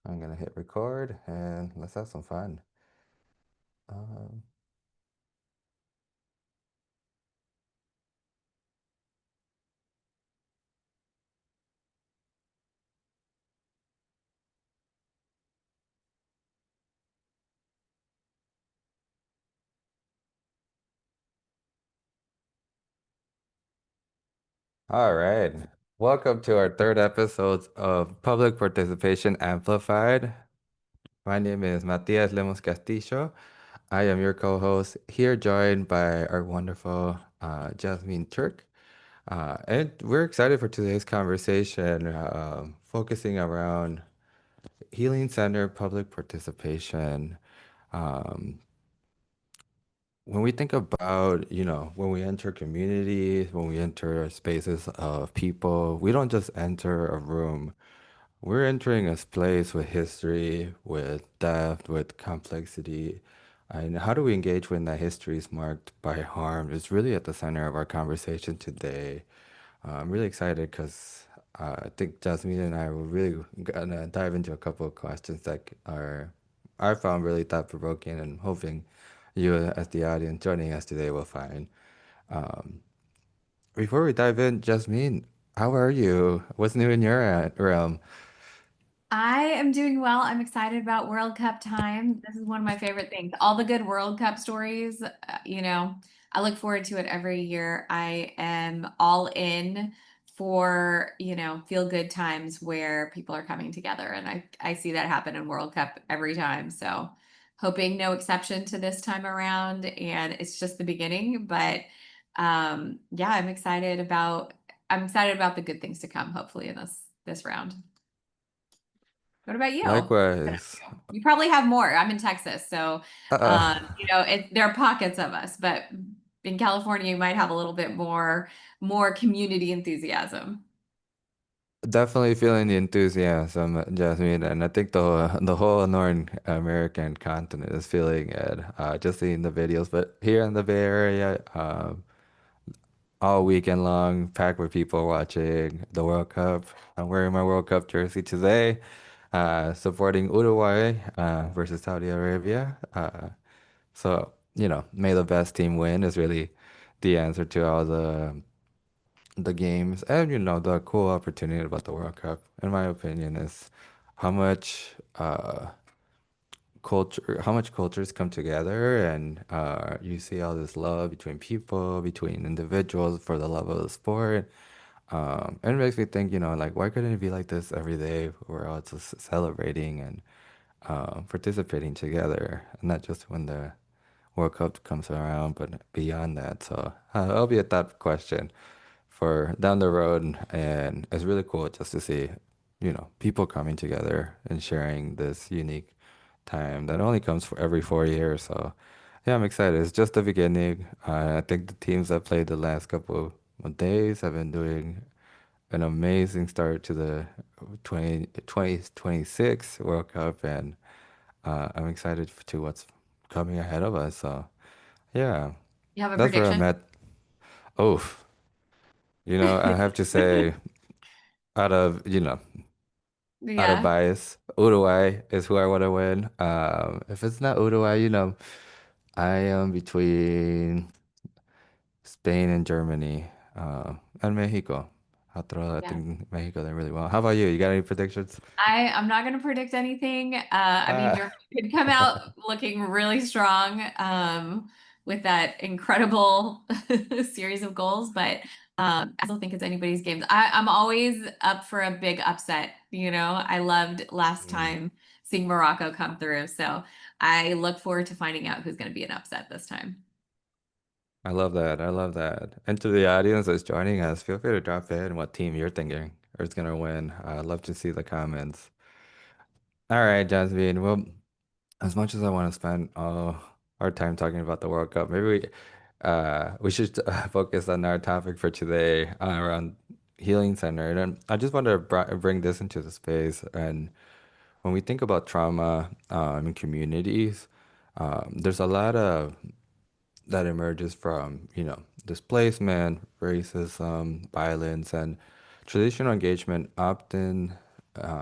I'm gonna hit record and let's have some fun. Um, all right. Welcome to our third episode of Public Participation Amplified. My name is Mathias Lemos Castillo. I am your co-host here, joined by our wonderful Yasmin Turk. And we're excited for today's conversation, focusing around Healing Center public participation. Um, when we think about, when we enter communities, when we enter spaces of people, we don't just enter a room. We're entering a place with history, with depth, with complexity. And how do we engage when that history is marked by harm is really at the center of our conversation today. I'm really excited because I think Jasmine and I were really gonna dive into a couple of questions that are I found really thought-provoking and hoping you as the audience joining us today will find. Um, Before we dive in, Jasmine, how are you? What's new in your realm? I am doing well. I'm excited about World Cup time. This is one of my favorite things. All the good World Cup stories, I look forward to it every year. I am all in for, feel good times where people are coming together. And I see that happen in World Cup every time. So hoping no exception to this time around. And it's just the beginning. But yeah, I'm excited about the good things to come, hopefully in this round. What about you? Likewise. You probably have more. I'm in Texas, so Uh, there are pockets of us, but in California, you might have a little bit more community enthusiasm. Definitely feeling the enthusiasm, Jasmine, and I think the whole North American continent is feeling it. Just seeing the videos, but here in the Bay Area, all weekend long, packed with people watching the World Cup. I'm wearing my World Cup jersey today, supporting Uruguay versus Saudi Arabia. So may the best team win is really the answer to all the games, and the cool opportunity about the World Cup, in my opinion, is how much how much cultures come together, and you see all this love between people, between individuals for the love of the sport. And it makes me think, like, why couldn't it be like this every day? We're all just celebrating and participating together, and not just when the World Cup comes around, but beyond that. So it'll be a thought question for down the road, and it's really cool just to see, people coming together and sharing this unique time that only comes for every 4 years. So yeah, I'm excited. It's just the beginning. I think the teams that played the last couple of days have been doing an amazing start to the 2026 World Cup, and I'm excited to what's coming ahead of us. So yeah, You have a that's where I'm prediction? at. Oh, I have to say, out of, out of Yeah, bias, Uruguay is who I want to win. If it's not Uruguay, I am between Spain and Germany, and Mexico. I yeah. think Mexico did really well. How about you? You got any predictions? I'm not going to predict anything. I mean, Uh, Germany could come out looking really strong with that incredible series of goals, but I still think it's anybody's game. I'm always up for a big upset. I loved last Mm. time seeing Morocco come through, so I look forward to finding out who's going to be an upset this time. I love that. I love that. And to the audience that's joining us, feel free to drop in what team you're thinking or is gonna win. I'd love to see the comments. All right, Jasmine. Well, as much as I want to spend all our time talking about the World Cup, maybe we should focus on our topic for today around healing center. And I just want to bring this into the space. And when we think about trauma in communities, there's a lot of that emerges from, displacement, racism, violence, and traditional engagement often.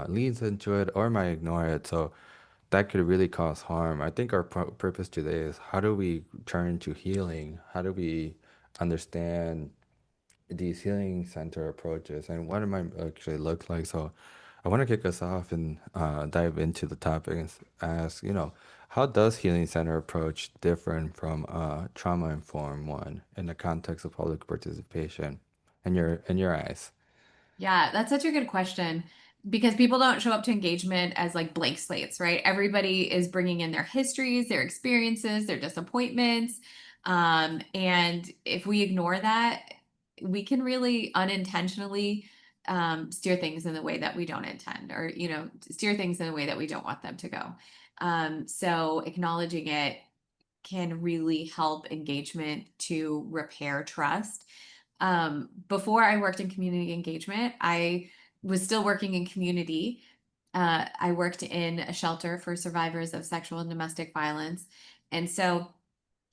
leans into it or might ignore it. So that could really cause harm. I think our purpose today is how do we turn to healing? How do we understand these healing center approaches and what it might actually look like? So I want to kick us off and dive into the topic and ask, how does healing center approach different from trauma informed one in the context of public participation in your eyes? Yeah, that's such a good question because people don't show up to engagement as like blank slates, right? Everybody is bringing in their histories, their experiences, their disappointments. And if we ignore that, we can really unintentionally steer things in the way that we don't intend or, steer things in the way that we don't want them to go. So acknowledging it can really help engagement to repair trust. Before I worked in community engagement, I was still working in community. I worked in a shelter for survivors of sexual and domestic violence. And so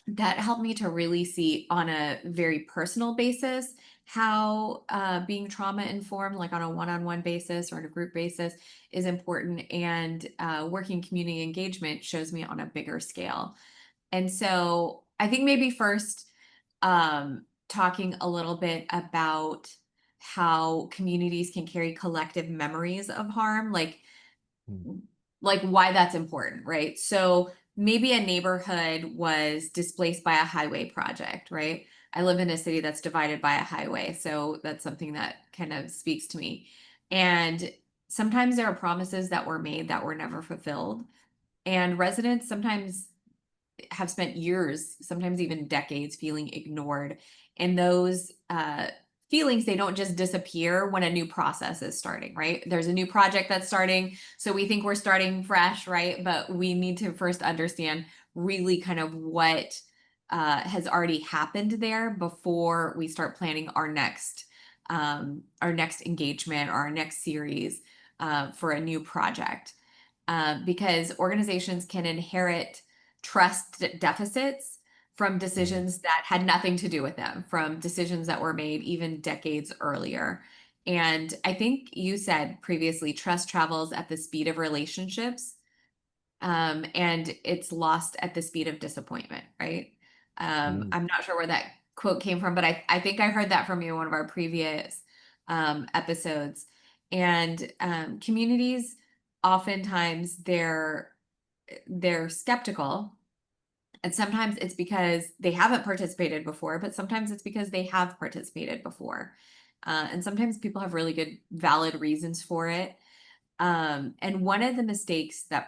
that helped me to really see on a very personal basis how being trauma informed, like on a one on one basis or on a group basis, is important. And working community engagement shows me on a bigger scale. And so I think maybe first talking a little bit about how communities can carry collective memories of harm, like why that's important, right? So maybe a neighborhood was displaced by a highway project, right? I live in a city that's divided by a highway, so that's something that kind of speaks to me. And sometimes there are promises that were made that were never fulfilled. And residents sometimes have spent years, sometimes even decades, feeling ignored. And those feelings, they don't just disappear when a new process is starting, right? There's a new project that's starting. So we think we're starting fresh, right? But we need to first understand really kind of what has already happened there before we start planning our next engagement or our next series for a new project. Because organizations can inherit trust deficits from Mm, decisions that had nothing to do with them, from decisions that were made even decades earlier. And I think you said previously, trust travels at the speed of relationships, and it's lost at the speed of disappointment, right? mm, I'm not sure where that quote came from, but I think I heard that from you in one of our previous episodes. And communities, oftentimes they're skeptical, and sometimes it's because they haven't participated before, but sometimes it's because they have participated before. And sometimes people have really good, valid reasons for it. And one of the mistakes that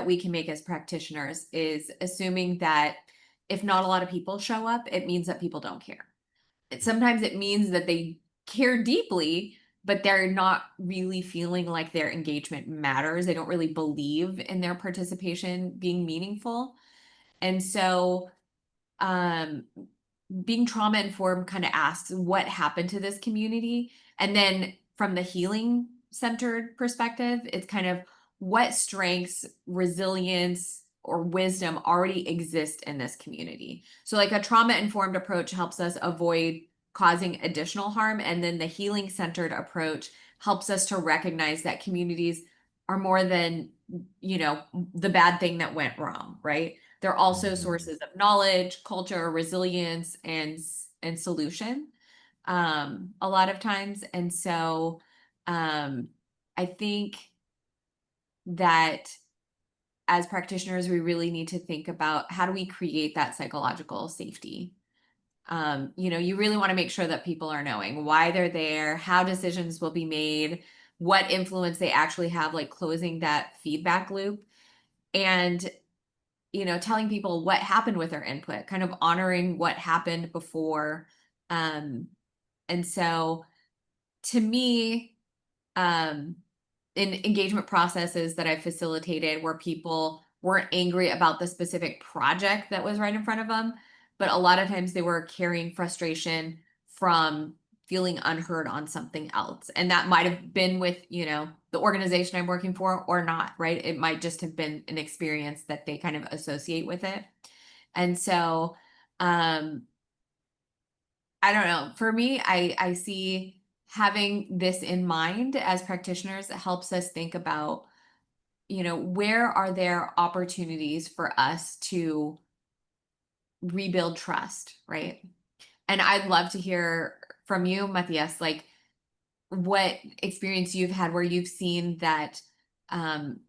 we can make as practitioners is assuming that if not a lot of people show up, it means that people don't care. Sometimes it means that they care deeply, but they're not really feeling like their engagement matters. They don't really believe in their participation being meaningful. And so, um, being trauma informed kind of asks what happened to this community. And then from the healing centered perspective, it's kind of what strengths, resilience, or wisdom already exist in this community. So, like a trauma informed approach helps us avoid causing additional harm. And then the healing centered approach helps us to recognize that communities are more than, the bad thing that went wrong, right? They're also mhm, sources of knowledge, culture, resilience, and solution a lot of times. And so I think that as practitioners, we really need to think about how do we create that psychological safety. You really want to make sure that people are knowing why they're there, how decisions will be made, what influence they actually have, like closing that feedback loop. And telling people what happened with their input, kind of honoring what happened before. Um, and so to me, um, in engagement processes that I've facilitated where people weren't angry about the specific project that was right in front of them, but a lot of times they were carrying frustration from feeling unheard on something else. And that might have been with, the organization I'm working for or not, right? It might just have been an experience that they kind of associate with it. And so, um, I don't know. For me, I see having this in mind as practitioners helps us think about, where are there opportunities for us to rebuild trust, right? And I'd love to hear from you, Matthias, like what experience you've had where you've seen that um,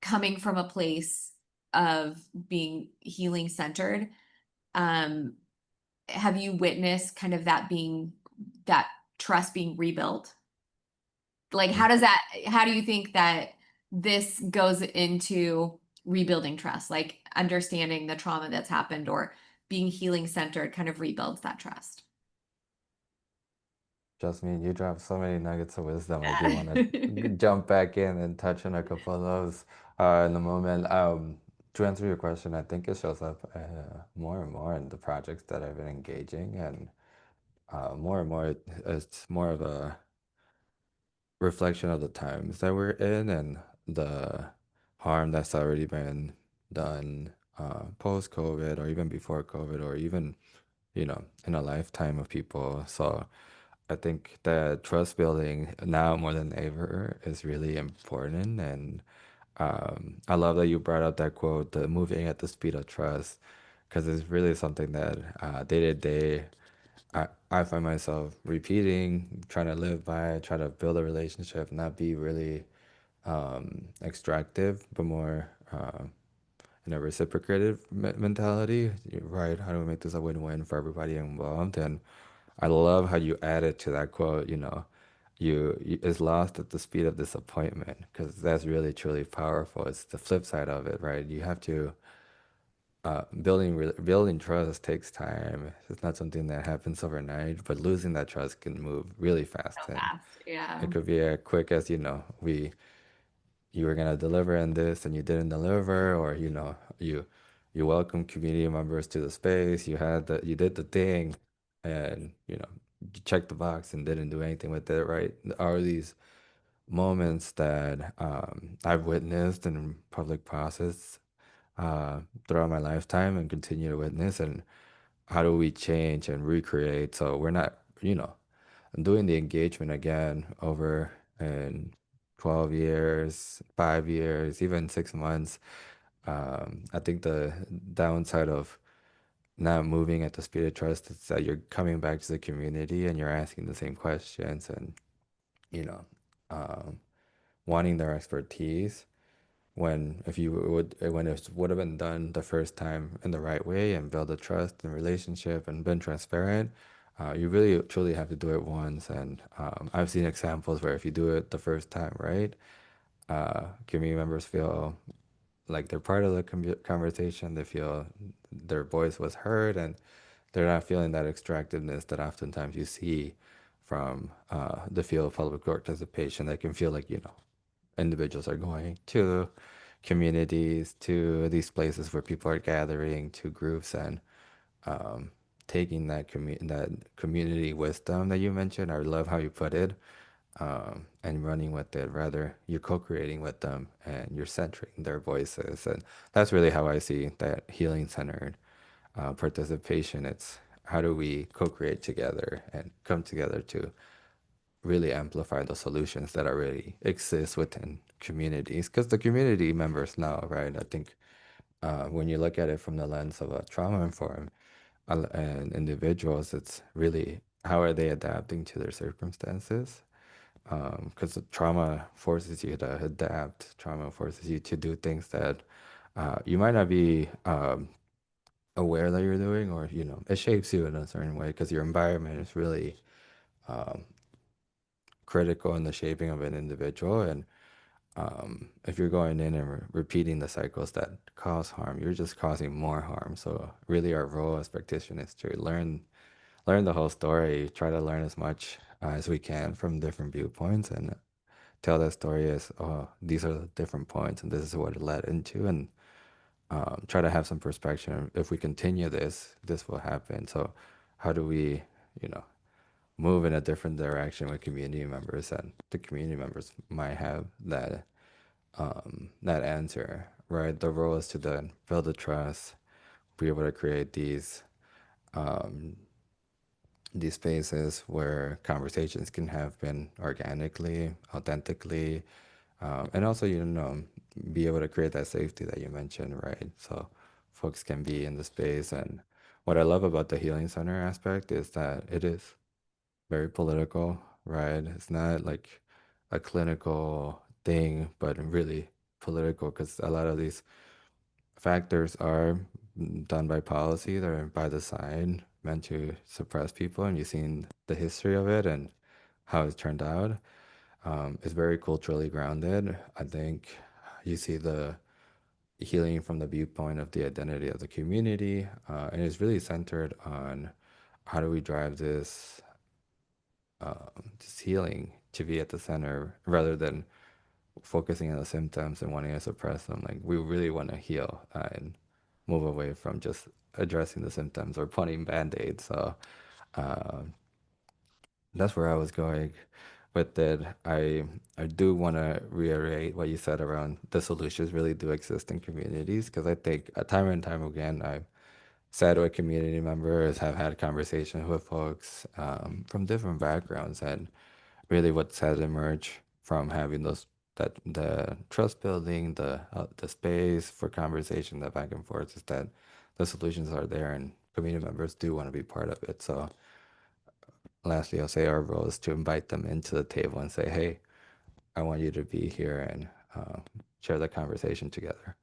coming from a place of being healing centered. Um, have you witnessed kind of that trust being rebuilt? Like, how do you think that this goes into rebuilding trust? Like, understanding the trauma that's happened or being healing centered kind of rebuilds that trust. Jasmine, you dropped so many nuggets of wisdom. I do want to jump back in and touch on a couple of those in a moment. To answer your question, I think it shows up more and more in the projects that I've been engaging, and more and more it's more of a reflection of the times that we're in and the harm that's already been done post COVID or even before COVID or even, in a lifetime of people. So I think that trust building now more than ever is really important. And I love that you brought up that quote, the moving at the speed of trust, because it's really something that day to day I find myself repeating, trying to live by, try to build a relationship, not be really extractive, but more in a reciprocative mentality, right? How do we make this a win-win for everybody involved? And I love how you added to that quote, you is lost at the speed of disappointment, because that's really truly powerful. It's the flip side of it, right? You have to building trust takes time. It's not something that happens overnight, but losing that trust can move really So fast, and fast. Yeah. it could be as quick as we you were gonna deliver in this and you didn't deliver, or you welcome community members to the space. You did the thing, and you checked the box and didn't do anything with it. Right? There are these moments that I've witnessed in public process uh, throughout my lifetime and continue to witness. And how do we change and recreate so we're not, doing the engagement again over in 12 years, 5 years, even 6 months. I think the downside of not moving at the speed of trust is that you're coming back to the community and you're asking the same questions and, you know, um, wanting their expertise when if you would when it would have been done the first time in the right way and build a trust and relationship and been transparent, you really truly have to do it once. And I've seen examples where if you do it the first time right, community members feel like they're part of the conversation. They feel their voice was heard, and they're not feeling that extractiveness that oftentimes you see from the field of public participation. They can feel like, individuals are going to communities, to these places where people are gathering, to groups, and um, taking that community wisdom that you mentioned. I love how you put it, and running with it. Rather, you're co-creating with them and you're centering their voices, and that's really how I see that healing-centered participation. It's how do we co-create together and come together to really amplify the solutions that already exist within communities, because the community members know, right? I think when you look at it from the lens of a trauma informed and individuals, it's really how are they adapting to their circumstances? Because the trauma forces you to adapt. Trauma forces you to do things that you might not be aware that you're doing, or it shapes you in a certain way because your environment is really um, critical in the shaping of an individual. And if you're going in and repeating the cycles that cause harm, you're just causing more harm. So really, our role as practitioners is to learn the whole story, try to learn as much as we can from different viewpoints, and tell that story as, oh, these are the different points, and this is what it led into, and try to have some perspective. If we continue this will happen. So how do we, you know, move in a different direction with community members, and the community members might have that answer, right? The role is to then build the trust, be able to create these these spaces where conversations can happen organically, authentically, and also, be able to create that safety that you mentioned, right? So folks can be in the space. And what I love about the healing center aspect is that it is very political, right? It's not like a clinical thing, but really political because a lot of these factors are done by policy, they're by design, meant to suppress people. And you've seen the history of it and how it's turned out. It's very culturally grounded. I think you see the healing from the viewpoint of the identity of the community, and it's really centered on how do we drive this healing to be at the center rather than focusing on the symptoms and wanting to suppress them. Like we really want to heal and move away from just addressing the symptoms or putting band-aids. So uh, that's where I was going with it. I do want to reiterate what you said around the solutions really do exist in communities because I think time and time again I've sat with community members, have had conversations with folks from different backgrounds, and really what has emerged from having those that the trust building, the space for conversation, the back and forth is that the solutions are there and community members do want to be part of it. So lastly, I'll say our role is to invite them into the table and say, hey, I want you to be here and share the conversation together.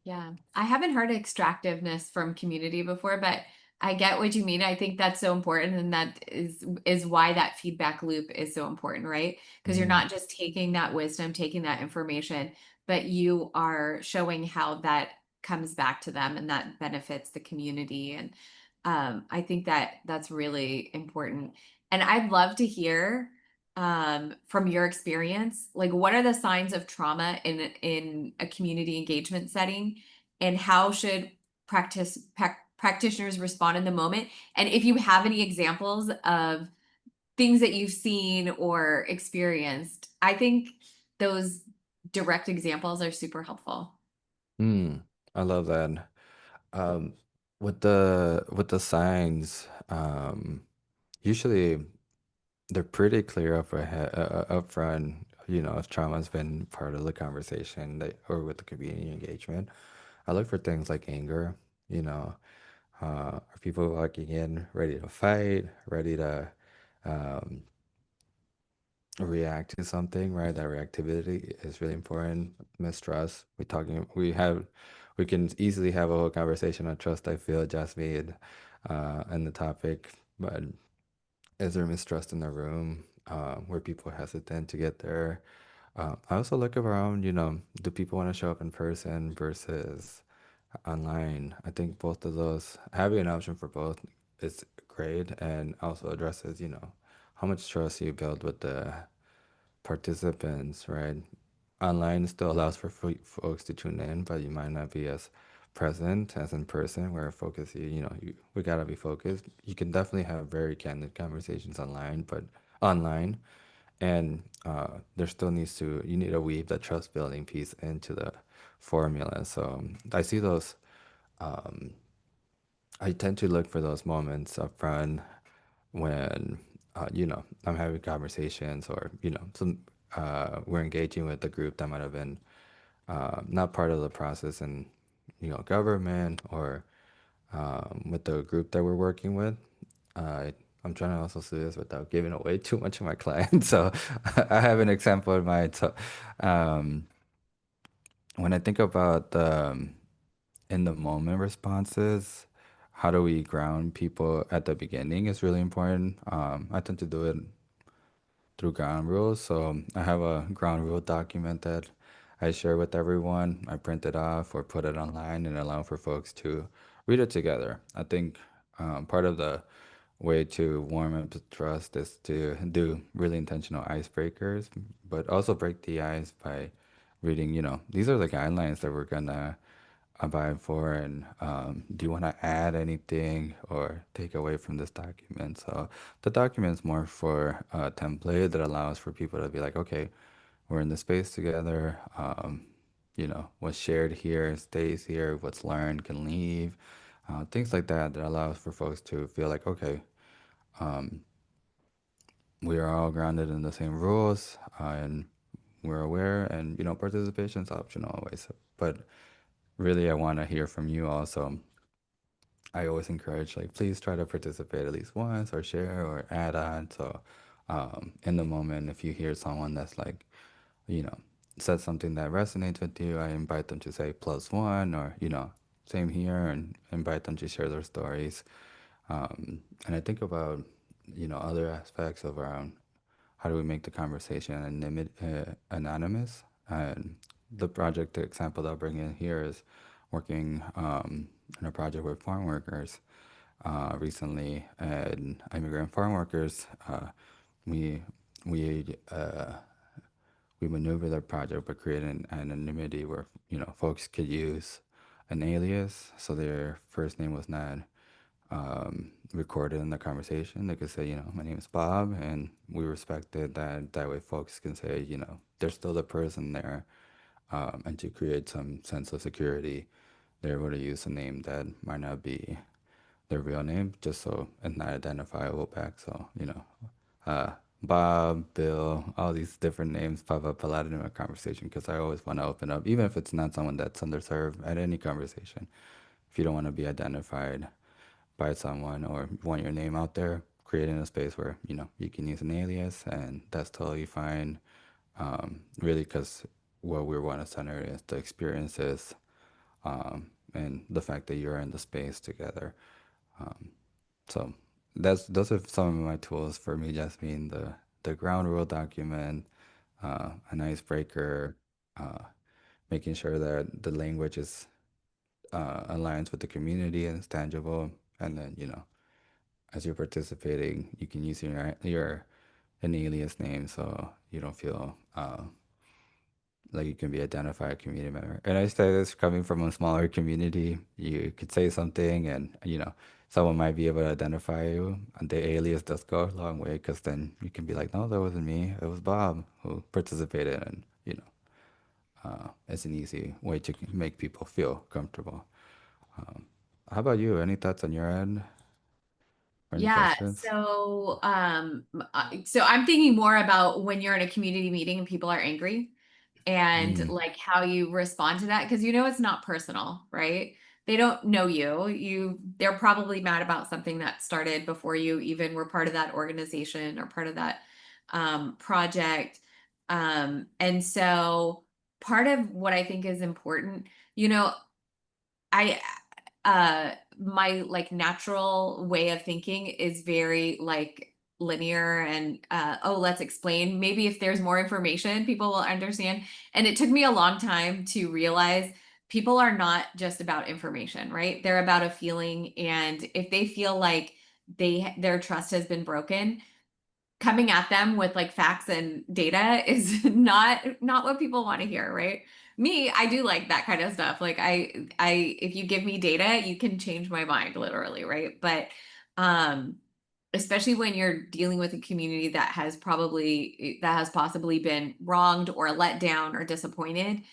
Yeah. I haven't heard extractiveness from community before, but I get what you mean. I think that's so important, and that is why that feedback loop is so important, right? Because you're Mm, not just taking that wisdom, taking that information, but you are showing how that comes back to them and that benefits the community. And I think that that's really important. And I'd love to hear from your experience, like what are the signs of trauma in a community engagement setting, and how should practitioners respond in the moment? And if you have any examples of things that you've seen or experienced, I think those direct examples are super helpful. mm, I love that. Um, with the signs, usually they're pretty clear up front. If trauma's been part of the conversation or with the community engagement. I look for things like anger. You know, are people walking in ready to fight, ready to um, react to something, right? That reactivity is really important. Mistrust. We can easily have a whole conversation on trust. I feel Jasmine, and the topic, but is there mistrust in the room? Where people hesitant to get there? I also look around. Do people want to show up in person versus online? I think both of those having an option for both is great, and also addresses how much trust you build with the participants, right? Online still allows for folks to tune in, but you might not be as present as in person, where focus, we gotta be focused. You can definitely have very candid conversations online, and there still you need to weave the trust building piece into the formula. So I see those. Um, I tend to look for those moments up front when I'm having conversations or we're engaging with a group that might have been not part of the process in government or with the group that we're working with. I'm trying to also say this without giving away too much of my client. So I have an example in mind. So um, when I think about in the moment responses, how do we ground people at the beginning is really important. I tend to do it through ground rules. So I have a ground rule document that I share with everyone. I print it off or put it online and allow for folks to read it together. I think part of the way to warm up the trust is to do really intentional icebreakers, but also break the ice by reading, these are the guidelines that we're gonna abide for, and do you want to add anything or take away from this document? So the document's more for a template that allows for people to be like, okay, we're in the space together. What's shared here stays here. What's learned can leave. Things like that allows for folks to feel like, okay, Um, we are all grounded in the same rules, and we're aware, and participation is optional always. But really, I want to hear from you also. I always encourage, like, please try to participate at least once or share or add on. So, in the moment, if you hear someone that's like, you know, said something that resonates with you, I invite them to say plus one or, same here, and invite them to share their stories. And I think about, other aspects of around how do we make the conversation anonymous. And the project example that I'll bring in here is working in a project with farm workers recently, and immigrant farm workers. We we uh, we maneuver the project by creating anonymity where folks could use an alias, so their first name was not recorded in the conversation. They could say, my name is Bob, and we respected that. That way, folks can say, there's still the person there, and to create some sense of security, they're able to use a name that might not be their real name, just so it's not identifiable back. So, uh, Bob, Bill, all these different names pop up a lot in my conversation because I always want to open up, even if it's not someone that's underserved at any conversation. If you don't want to be identified by someone or want your name out there, creating a space where, you can use an alias, and that's totally fine. Really, because what we want to center is the experiences, and the fact that you're in the space together. So those are some of my tools for me, just being the ground rule document, an icebreaker, uh, making sure that the language is aligns with the community and is tangible, and then as you're participating, you can use your an alias name, so you don't feel like you can be identified a community member. And I say this coming from a smaller community, you could say something and, someone might be able to identify you. And the alias does go a long way because then you can be like, no, that wasn't me. It was Bob who participated. And, it's an easy way to make people feel comfortable. How about you? Any thoughts on your end or any Yeah, questions? so I'm thinking more about when you're in a community meeting and people are angry and Mm, like how you respond to that because it's not personal, right? They don't know you. They're probably mad about something that started before you even were part of that organization or part of that project. And so part of what I think is important, you know, I my like natural way of thinking is very like linear and oh, let's explain. Maybe if there's more information, people will understand. And it took me a long time to realize people are not just about information, right? They're about a feeling, and if they feel like their trust has been broken, coming at them with like facts and data is not what people want to hear, right? Me, I do like that kind of stuff. Like I if you give me data, you can change my mind literally, right? But um especially when you're dealing with a community that has possibly been wronged or let down or disappointed,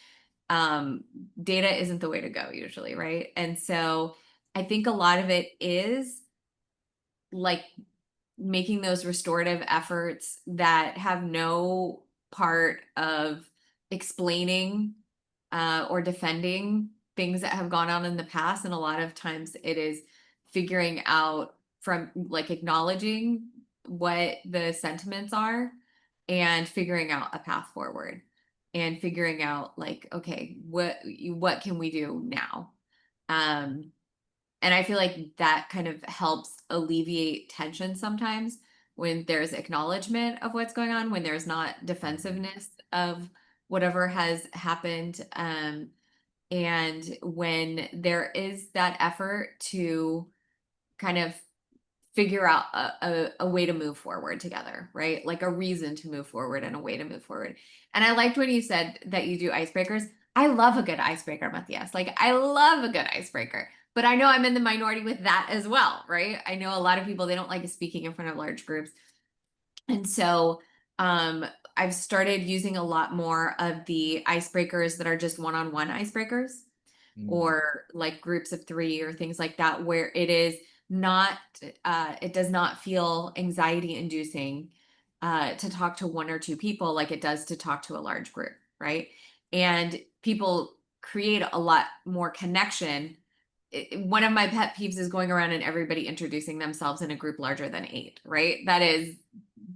um data isn't the way to go usually, right? And so I think a lot of it is like making those restorative efforts that have no part of explaining or defending things that have gone on in the past. And a lot of times it is figuring out from like acknowledging what the sentiments are and figuring out a path forward and figuring out like, okay, what can we do now? Um, and I feel like that kind of helps alleviate tension sometimes when there's acknowledgement of what's going on, when there's not defensiveness of whatever has happened. And when there is that effort to kind of figure out a way to move forward together, right? Like a reason to move forward and a way to move forward. And I liked when you said that you do icebreakers. I love a good icebreaker, Matthias. Like I love a good icebreaker. But I know I'm in the minority with that as well, right? I know a lot of people they don't like speaking in front of large groups. And so um I've started using a lot more of the icebreakers that are just one-on-one icebreakers mm, or like groups of three or things like that, where it is not it does not feel anxiety inducing to talk to one or two people like it does to talk to a large group, right? And people create a lot more connection. One of my pet peeves is going around and everybody introducing themselves in a group larger than eight, right? That is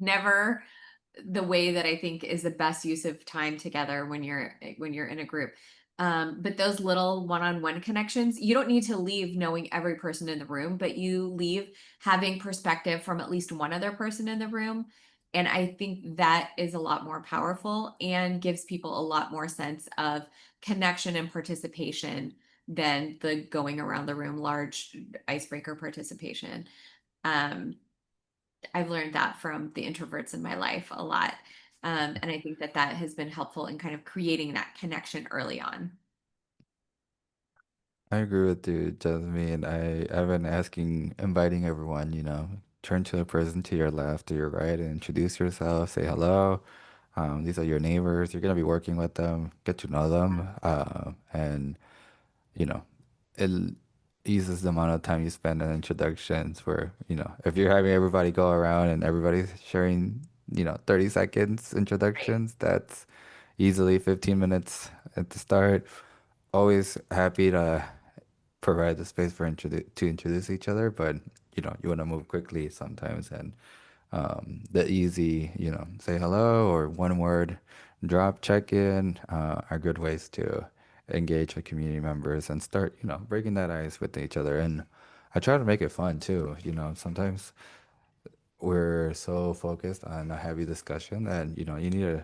never the way that I think is the best use of time together when you're in a group. But those little one-on-one connections, you don't need to leave knowing every person in the room, but you leave having perspective from at least one other person in the room. And I think that is a lot more powerful and gives people a lot more sense of connection and participation than the going around the room large icebreaker participation. Um, I've learned that from the introverts in my life a lot. And I think that that has been helpful in kind of creating that connection early on. I agree with you, Jasmine. I've been inviting everyone, turn to the person to your left or your right and introduce yourself, say hello. These are your neighbors. You're gonna be working with them, get to know them, and you know, it eases the amount of time you spend on introductions. Where if you're having everybody go around and everybody's sharing, 30 seconds Right. introductions, that's easily 15 minutes at the start. Always happy to provide the space for to introduce each other, but you want to move quickly sometimes, and the easy, say hello or one word drop check in are good ways to engage with community members and start, breaking that ice with each other. And I try to make it fun too. Sometimes we're so focused on a heavy discussion that, you need to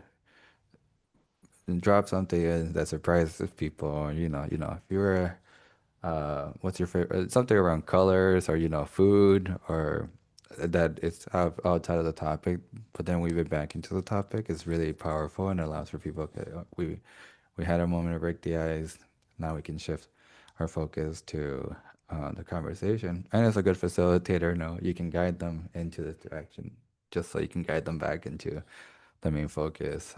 drop something in that surprises people. Or, if you were what's your favorite? Something around colors or food or that it's outside of the topic, but then weave it back into the topic is really powerful and allows for people. Okay, we had a moment to break the ice. Now we can shift our focus to the conversation. And as a good facilitator, no, you can guide them into this direction, just so you can guide them back into the main focus.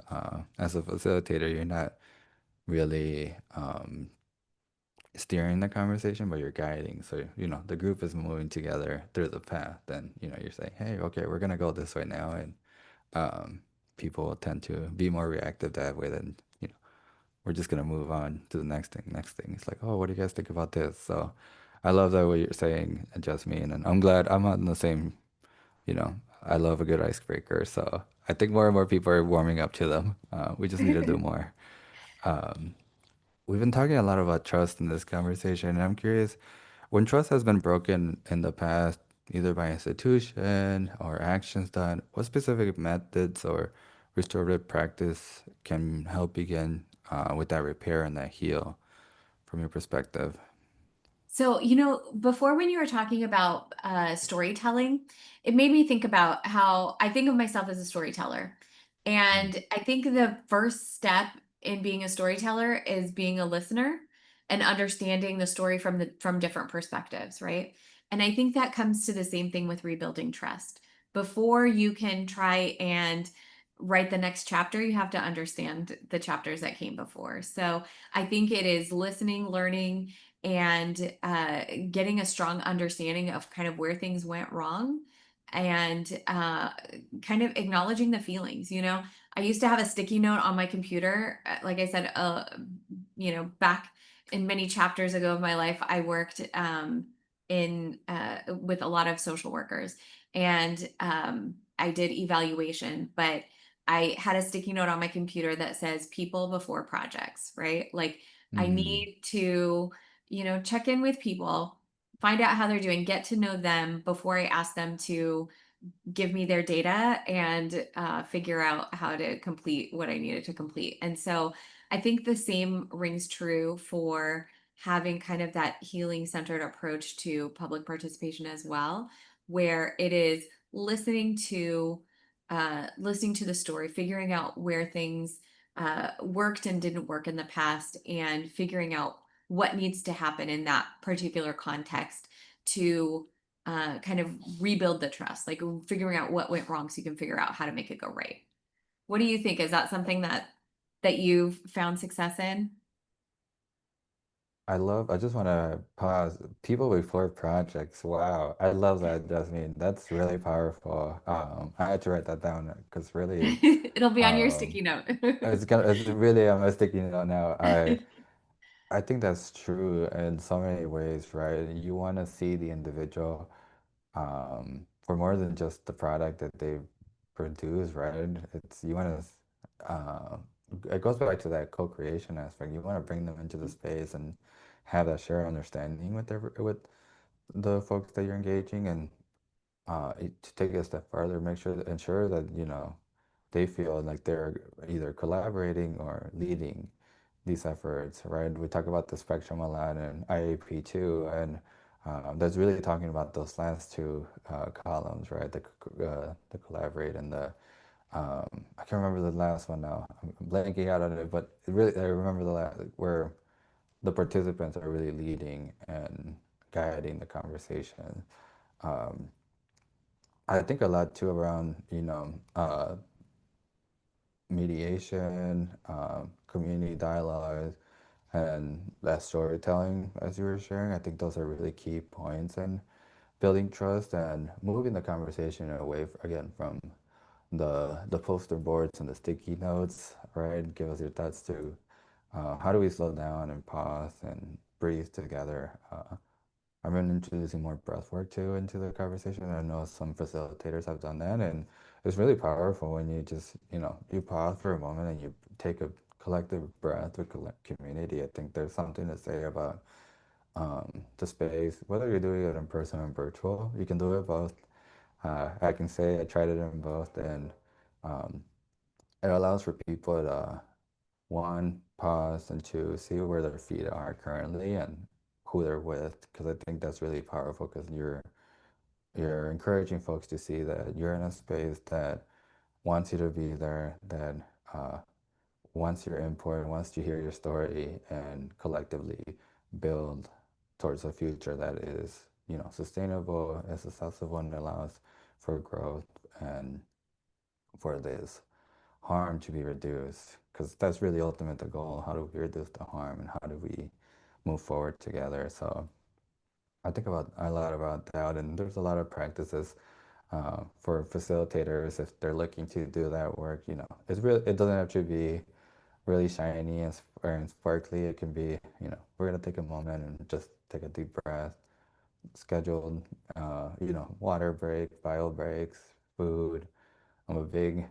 As a facilitator, you're not really steering the conversation, but you're guiding. So, the group is moving together through the path. Then, you're saying, hey, okay, we're gonna go this way now. And um, people tend to be more reactive that way than, we're just gonna move on to the next thing, next thing. It's like, oh, what do you guys think about this? So I love that what you're saying, Jasmine, and I'm glad I'm on the same, I love a good icebreaker. So I think more and more people are warming up to them. We just need to do more. Um, we've been talking a lot about trust in this conversation, and I'm curious, when trust has been broken in the past, either by institution or actions done, what specific methods or restorative practice can help begin with that repair and that heal from your perspective? So, before when you were talking about storytelling, it made me think about how I think of myself as a storyteller. Mm. And I think the first step in being a storyteller is being a listener and understanding the story from different perspectives, right? And I think that comes to the same thing with rebuilding trust. Before you can try and write the next chapter, you have to understand the chapters that came before. So, I think it is listening, learning, and getting a strong understanding of kind of where things went wrong and kind of acknowledging the feelings. I used to have a sticky note on my computer. Like I said, back in many chapters ago of my life, I worked in with a lot of social workers, and I did evaluation, but I had a sticky note on my computer that says people before projects, right? Like I Mm. need to check in with people, find out how they're doing, get to know them before I ask them to give me their data and figure out how to complete what I needed to complete. And so I think the same rings true for having kind of that healing centered approach to public participation as well, where it is listening to the story, figuring out where things worked and didn't work in the past, and figuring out what needs to happen in that particular context to kind of rebuild the trust, like figuring out what went wrong so you can figure out how to make it go right. What do you think? Is that something that you've found success in? I just want to pause. People before projects. Wow. I love that, Jasmine. That's really powerful. I had to write that down because really, It'll be on your um, sticky note. it's really I'm sticking it out now. I think that's true in so many ways, right? You want to see the individual for more than just the product that they produce, right? It's you want to, it goes back to that co-creation aspect. You want to bring them into the space and have that shared understanding with with the folks that you're engaging, and to take it a step further, make sure ensure that they feel like they're either collaborating or leading these efforts, right? We talk about the spectrum a lot in IAP too, and that's really talking about those last two columns, right? The collaborate and the I can't remember the last one now. I'm blanking out on it, but it really I remember the last where the participants are really leading and guiding the conversation. Um, I think a lot too around mediation, community dialogue, and that storytelling, as you were sharing. I think those are really key points in building trust and moving the conversation away, again, from the poster boards and the sticky notes, right? Give us your thoughts to how do we slow down and pause and breathe together. I've been introducing more breath work too into the conversation. I know some facilitators have done that, and it's really powerful when you just, you pause for a moment and you take a collective breath with community. I think there's something to say about the space, whether you're doing it in person or virtual. You can do it both. I can say I tried it in both, and um, it allows for people to one, pause, and two, see where their feet are currently and who they're with, because I think that's really powerful because you're encouraging folks to see that you're in a space that wants you to be there, that uh, wants your input, wants to hear your story, and collectively build towards a future that is, sustainable, is accessible, and allows for growth and for this harm to be reduced, because that's really ultimate the goal. How do we reduce the harm and how do we move forward together? So I think about a lot about that, and there's a lot of practices for facilitators if they're looking to do that work. It doesn't have to be really shiny and sparkly. It can be, we're gonna take a moment and just take a deep breath, scheduled, water break, bio breaks, food. I'm a big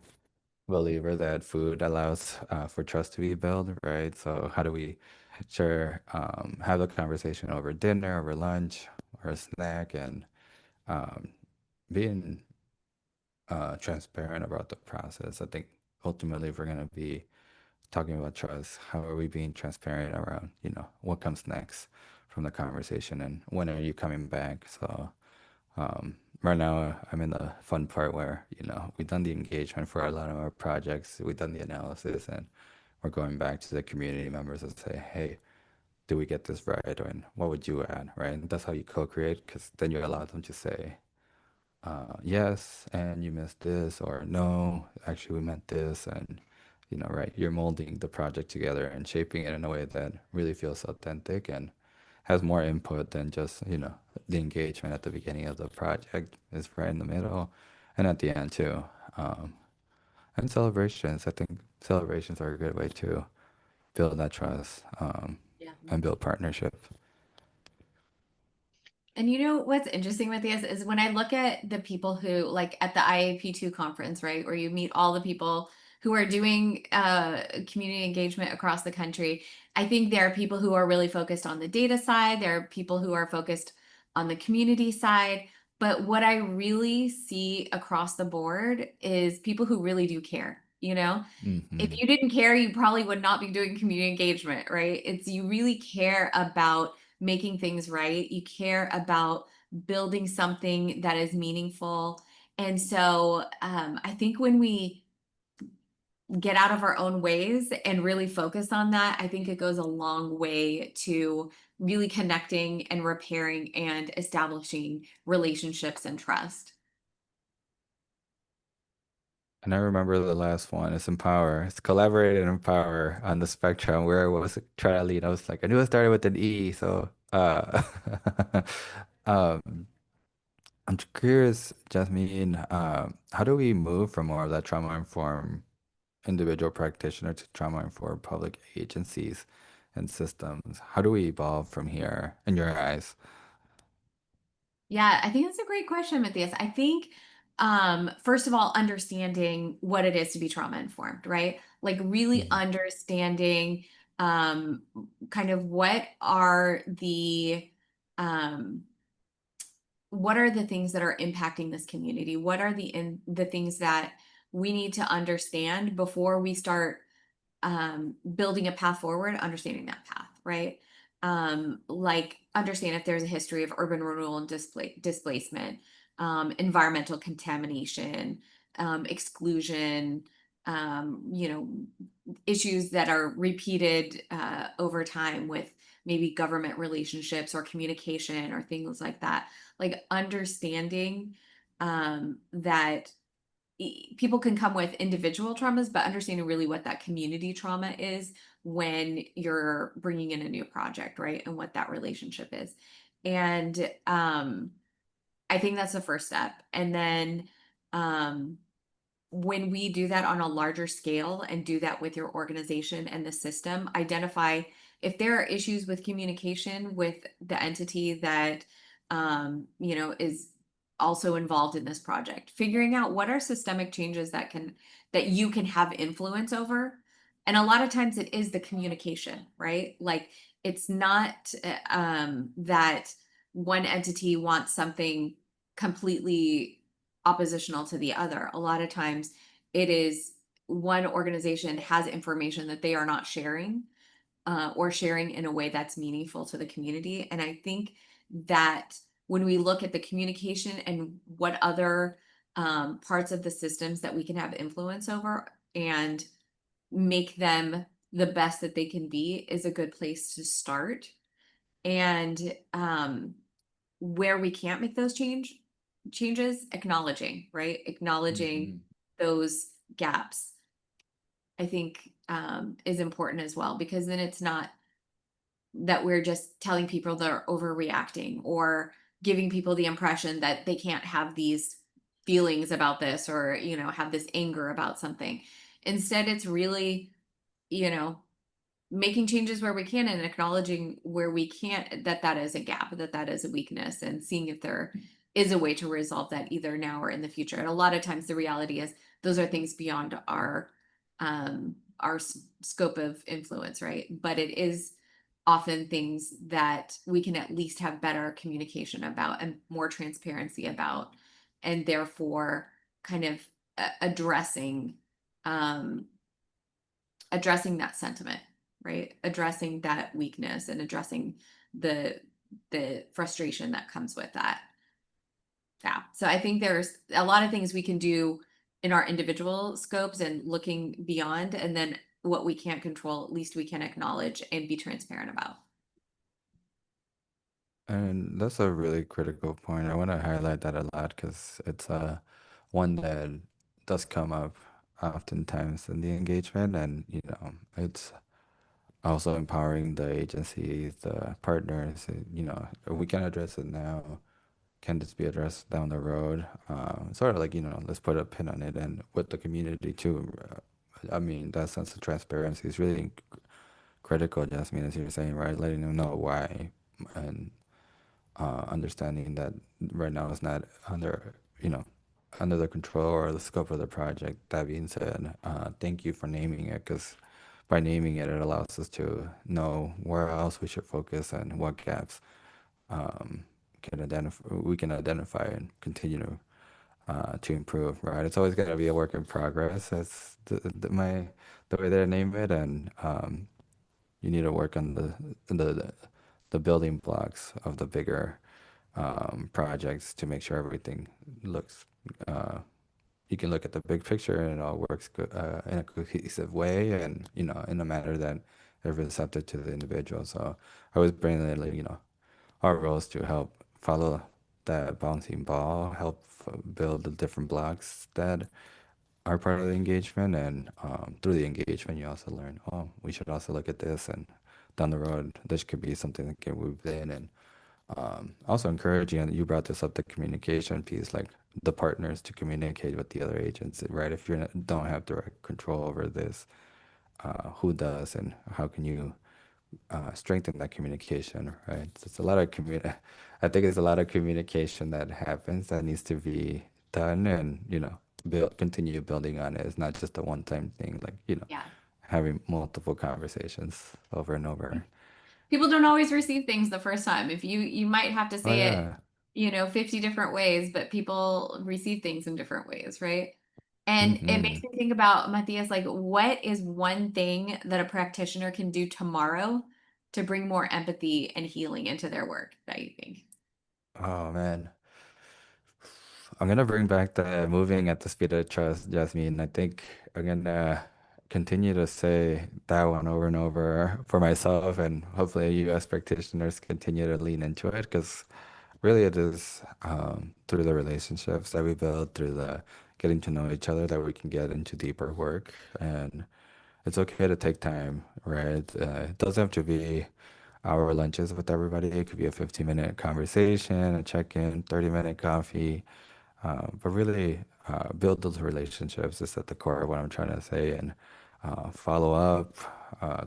believer that food allows for trust to be built, right? So how do we have a conversation over dinner, over lunch, or a snack, and um, being transparent about the process? I think ultimately, if we're going to be talking about trust, how are we being transparent around, what comes next from the conversation and when are you coming back? So right now, I'm in the fun part where, we've done the engagement for a lot of our projects, we've done the analysis, and we're going back to the community members and say, hey, do we get this right? And what would you add, right? And that's how you co-create, because then you allow them to say, yes, and you missed this, or no, actually we meant this, and right, you're molding the project together and shaping it in a way that really feels authentic and has more input than just, the engagement at the beginning of the project is right in the middle and at the end too. Um, and celebrations, I think celebrations are a good way to build that trust Yeah. and build partnership. And you know what's interesting with this is when I look at the people who, like at the IAP2 conference, right, where you meet all the people who are doing community engagement across the country, I think there are people who are really focused on the data side, there are people who are focused on the community side. But what I really see across the board is people who really do care, you know? If Hmm. you didn't care, you probably would not be doing community engagement, right? It's you really care about making things right. You care about building something that is meaningful. And so I think when we get out of our own ways and really focus on that, I think it goes a long way to really connecting and repairing and establishing relationships and trust. And I remember the last one is empower. It's collaborate and empower on the spectrum where I was trying to lead. I was like, I knew it started with an E, so um I'm curious, Jasmine, how do we move from more of that trauma-informed individual practitioner to trauma-informed public agencies and systems? How do we evolve from here in your eyes? Yeah, I think that's a great question, Matthias. I think, first of all, understanding what it is to be trauma informed, right? Like really Mhm. understanding, um, kind of um, what are the things that are impacting this community? What are the things that we need to understand before we start building a path forward, understanding that path, right? Like understand if there's a history of urban renewal and displacement, environmental contamination, exclusion, you know, issues that are repeated over time with maybe government relationships or communication or things like that. Like understanding that people can come with individual traumas, but understanding really what that community trauma is when you're bringing in a new project, right? And what that relationship is. And I think that's the first step. And then um, when we do that on a larger scale and do that with your organization and the system, identify if there are issues with communication with the entity that is also involved in this project. Figuring out what are systemic changes that you can have influence over. And a lot of times it is the communication, right? Like it's not that one entity wants something completely oppositional to the other. A lot of times it is one organization has information that they are not sharing or sharing in a way that's meaningful to the community. And I think that when we look at the communication and what other parts of the systems that we can have influence over and make them the best that they can be is a good place to start. And where we can't make those changes, acknowledging, right? Acknowledging Mhm. those gaps, I think is important as well, because then it's not that we're just telling people they're overreacting or giving people the impression that they can't have these feelings about this or, have this anger about something. Instead, it's really, you know, making changes where we can and acknowledging where we can't, that is a gap, that is a weakness, and seeing if there is a way to resolve that either now or in the future. And a lot of times the reality is those are things beyond our scope of influence, right? But it is often things that we can at least have better communication about and more transparency about, and therefore kind of addressing um addressing that sentiment, right? Addressing that weakness and addressing the frustration that comes with that. Yeah. So I think there's a lot of things we can do in our individual scopes and looking beyond, and then what we can't control, at least we can acknowledge and be transparent about. And that's a really critical point. I want to highlight that a lot because it's one that does come up oftentimes in the engagement, and it's also empowering the agencies, the partners. We can address it now. Can this be addressed down the road? Sort of like let's put a pin on it, and with the community too. I mean, that sense of transparency is really critical, Jasmine, as you're saying, right? Letting them know why, and understanding that right now it's not you know, under the control or the scope of the project. That being said, thank you for naming it, because by naming it, it allows us to know where else we should focus and what gaps um, we can identify and continue to improve. Right? It's always going to be a work in progress. That's the way they name it, and you need to work on the building blocks of the bigger projects to make sure everything looks. Uh, you can look at the big picture and it all works in a cohesive way, and in a manner that is receptive to the individual. So I was bringing in, like, our role is to help follow that bouncing ball, help build the different blocks that are part of the engagement, and through the engagement, you also learn, oh, we should also look at this, and down the road, this could be something that can move in, and also encouraging, and you brought this up, the communication piece, like the partners to communicate with the other agents, right? If you don't have direct control over this, who does, and how can you strengthen that communication, right? So it's a lot of I think it's a lot of communication that happens that needs to be done, and continue building on it. It's not just a one-time thing, like Yeah. having multiple conversations over and over. People don't always receive things the first time. If you might have to Oh say it, yeah. 50 different ways, but people receive things in different ways, right? And it makes Hmm. me think about, Matthias, like what is one thing that a practitioner can do tomorrow to bring more empathy and healing into their work that you think? Oh man. I'm gonna bring back the moving at the speed of trust, Jasmine. I think I'm gonna continue to say that one over and over for myself, and hopefully you as practitioners continue to lean into it, because really it is through the relationships that we build, through the getting to know each other, that we can get into deeper work. And it's okay to take time, right? It doesn't have to be hour lunches with everybody. It could be a 15-minute conversation, a check-in, 30-minute coffee, but really, build those relationships is at the core of what I'm trying to say, and follow up,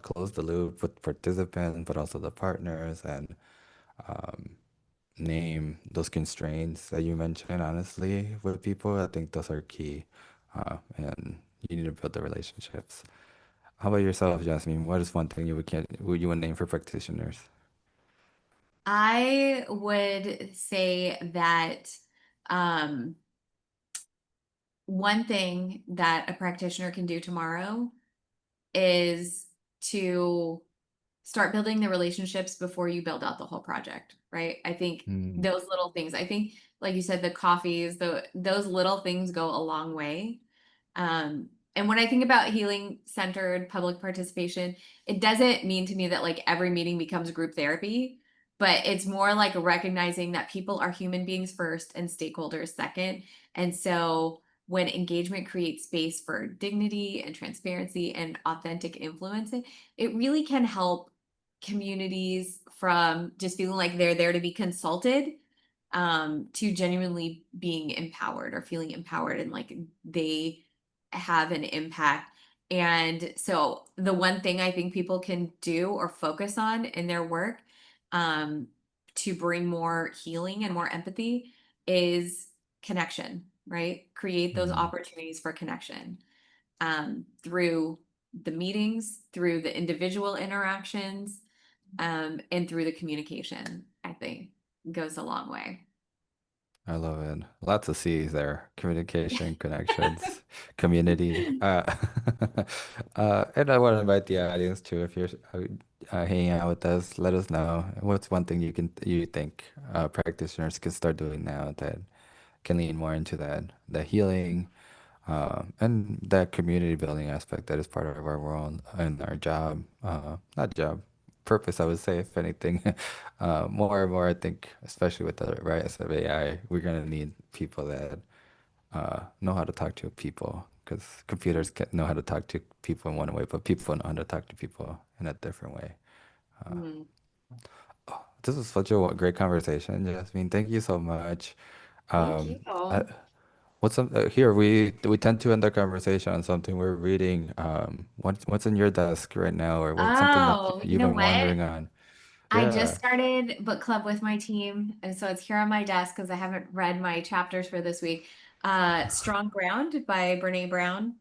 close the loop with participants, but also the partners, and name those constraints that you mentioned, honestly, with people. I think those are key, and you need to build the relationships. How about yourself, Jasmine? What is one thing would you would name for practitioners? I would say that um, one thing that a practitioner can do tomorrow is to start building the relationships before you build out the whole project, right? I think Mm, those little things, I think, like you said, the coffees, those little things go a long way. And when I think about healing centered public participation, it doesn't mean to me that like every meeting becomes group therapy, but it's more like recognizing that people are human beings first and stakeholders second. And so when engagement creates space for dignity and transparency and authentic influence, it really can help communities from just feeling like they're there to be consulted to genuinely being empowered or feeling empowered and like they have an impact. And so the one thing I think people can do or focus on in their work um, to bring more healing and more empathy is connection, right? Create those mm, opportunities for connection through the meetings, through the individual interactions, and through the communication, I think goes a long way. I love it. Lots of C's there. Communication, connections, community. And I want to invite the audience too. If you're hanging out with us, let us know what's one thing you think practitioners can start doing now that can lean more into the healing, and that community building aspect that is part of our world and our job, not job, purpose, I would say, if anything. More and more, I think, especially with the rise of AI, we're going to need people that know how to talk to people, because computers can know how to talk to people in one way, but people know how to talk to people in a different way. Mm, This was such a great conversation, Jasmine. Thank you so much. thank you. Um, I, What's some here? We tend to end the conversation on something we're reading. What's in your desk right now, or what's something that Oh, you you've know been what? wondering on? I just Yeah. started book club with my team, and so it's here on my desk because I haven't read my chapters for this week. Strong Ground by Brene Brown.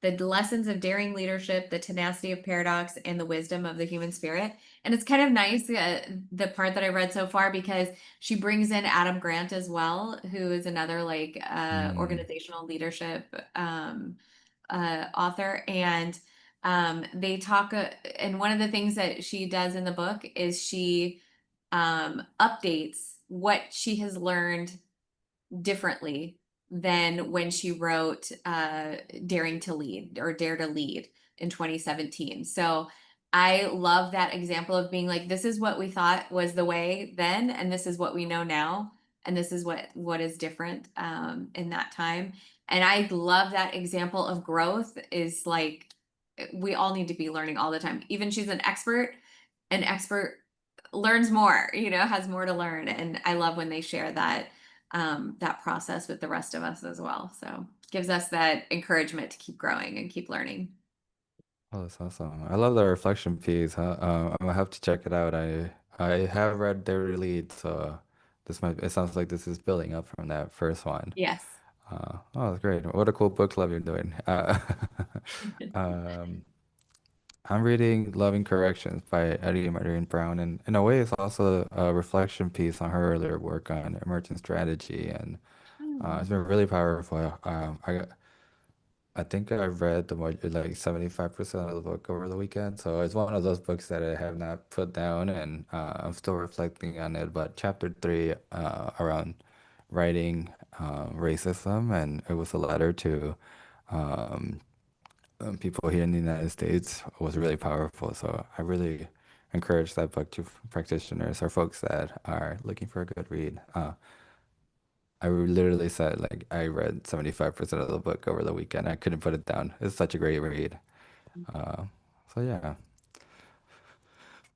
The lessons of daring leadership, the tenacity of paradox, and the wisdom of the human spirit. And it's kind of nice, the part that I read so far, because she brings in Adam Grant as well, who is another like Mm, organizational leadership author. And they talk, and one of the things that she does in the book is she updates what she has learned differently than when she wrote Daring to Lead or Dare to Lead in 2017. So I love that example of being like, this is what we thought was the way then, and this is what we know now. and this is what is different in that time. And I love that example of growth is like we all need to be learning all the time. Even she's an expert learns more, has more to learn. And I love when they share that process with the rest of us as well. So gives us that encouragement to keep growing and keep learning. Oh, that's awesome. I love the reflection piece. Huh? I'm gonna have to check it out. I have read Daily Lead, so it sounds like this is building up from that first one. Yes. Oh, that's great. What a cool book club you're doing. Um, I'm reading Loving Corrections by Eddie Marion Brown, and in a way, it's also a reflection piece on her earlier work on emergent strategy, and Hmm. it's been really powerful. I think I read like 75% of the book over the weekend, so it's one of those books that I have not put down, and I'm still reflecting on it. But chapter three, around writing racism, and it was a letter to um, people here in the United States, was really powerful. So I really encourage that book to practitioners or folks that are looking for a good read. I literally said like I read 75% of the book over the weekend. I couldn't put it down. It's such a great read. Uh, so yeah.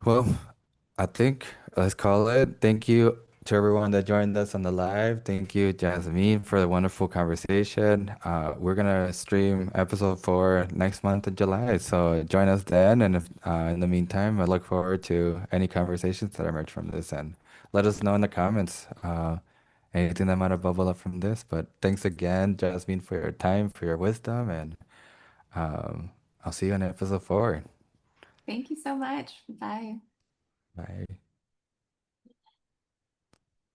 Well, I think let's call it. Thank you to everyone that joined us on the live. Thank you, Jasmine, for the wonderful conversation. We're gonna stream episode 4 next month in July, so join us then. And if, in the meantime, I look forward to any conversations that emerge from this, and let us know in the comments anything that might have bubbled up from this. But thanks again, Jasmine, for your time, for your wisdom, and um, I'll see you on episode 4. Thank you so much. Bye. Bye.